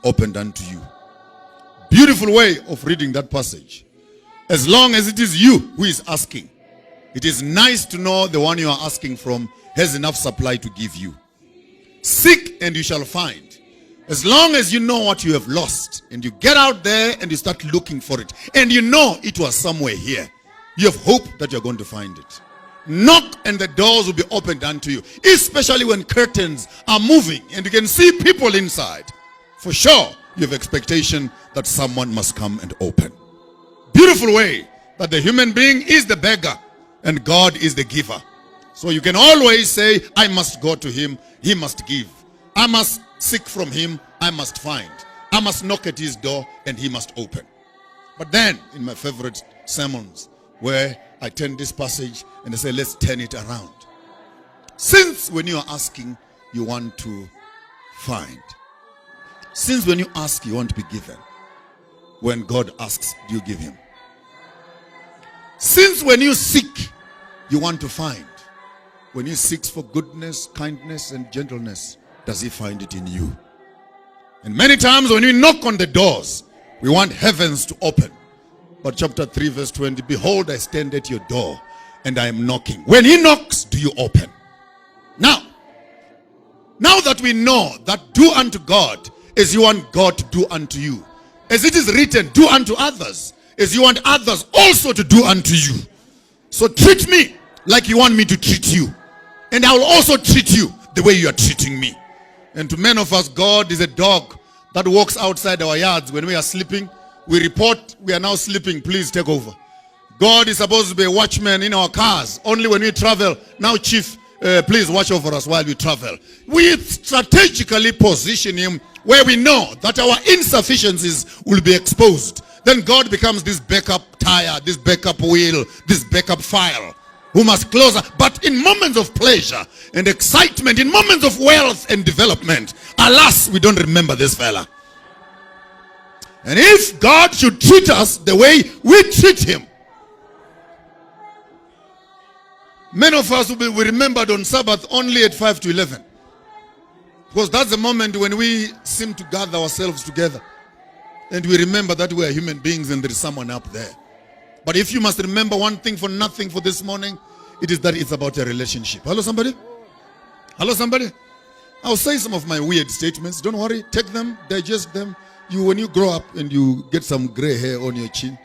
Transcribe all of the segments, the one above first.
opened unto you. Beautiful way of reading that passage. As long as it is you who is asking, it is nice to know the one you are asking from has enough supply to give you. Seek and you shall find. As long as you know what you have lost and you get out there and you start looking for it and you know it was somewhere here, you have hope that you're going to find it. Knock and the doors will be opened unto you, especially when curtains are moving and you can see people inside. For sure, you have expectation that someone must come and open. Beautiful way that the human being is the beggar and God is the giver. So you can always say, I must go to him, he must give. I must seek from him, I must find. I must knock at his door and he must open. But then, in my favorite sermons, where I turn this passage and I say, let's turn it around. Since when you are asking, you want to find. Since when you ask, you want to be given. When God asks, do you give him? Since when you seek, you want to find. When he seeks for goodness, kindness, and gentleness, does he find it in you? And many times when we knock on the doors, we want heavens to open. But chapter 3 verse 20, behold, I stand at your door and I am knocking. When he knocks, do you open? Now that we know that do unto God as you want God to do unto you, as it is written, do unto others as you want others also to do unto you. So treat me like you want me to treat you, and I will also treat you the way you are treating me. And to many of us, God is a dog that walks outside our yards when we are sleeping. We report, we are now sleeping, please take over. God is supposed to be a watchman in our cars, only when we travel. Now, chief, please watch over us while we travel. We strategically position him where we know that our insufficiencies will be exposed. Then God becomes this backup tire, this backup wheel, this backup file, who must close. But in moments of pleasure and excitement, in moments of wealth and development, alas, we don't remember this fella. And if God should treat us the way we treat him, many of us will be remembered on Sabbath only at 5 to 11. Because that's the moment when we seem to gather ourselves together. And we remember that we are human beings and there is someone up there. But if you must remember one thing for nothing for this morning, it is that it's about a relationship. Hello, somebody? Hello, somebody? I'll say some of my weird statements. Don't worry. Take them, digest them. When you grow up and you get some gray hair on your chin,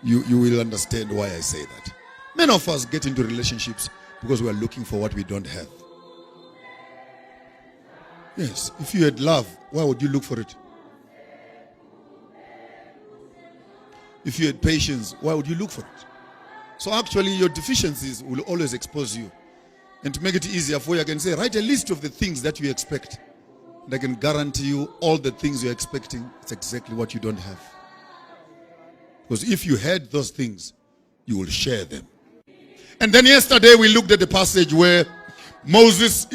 you will understand why I say that. Many of us get into relationships because we are looking for what we don't have. Yes, if you had love, why would you look for it? If you had patience, why would you look for it? So actually, your deficiencies will always expose you. And to make it easier for you, I can say, write a list of the things that you expect. And I can guarantee you all the things you're expecting, it's exactly what you don't have. Because if you had those things, you will share them. And then yesterday we looked at the passage where Moses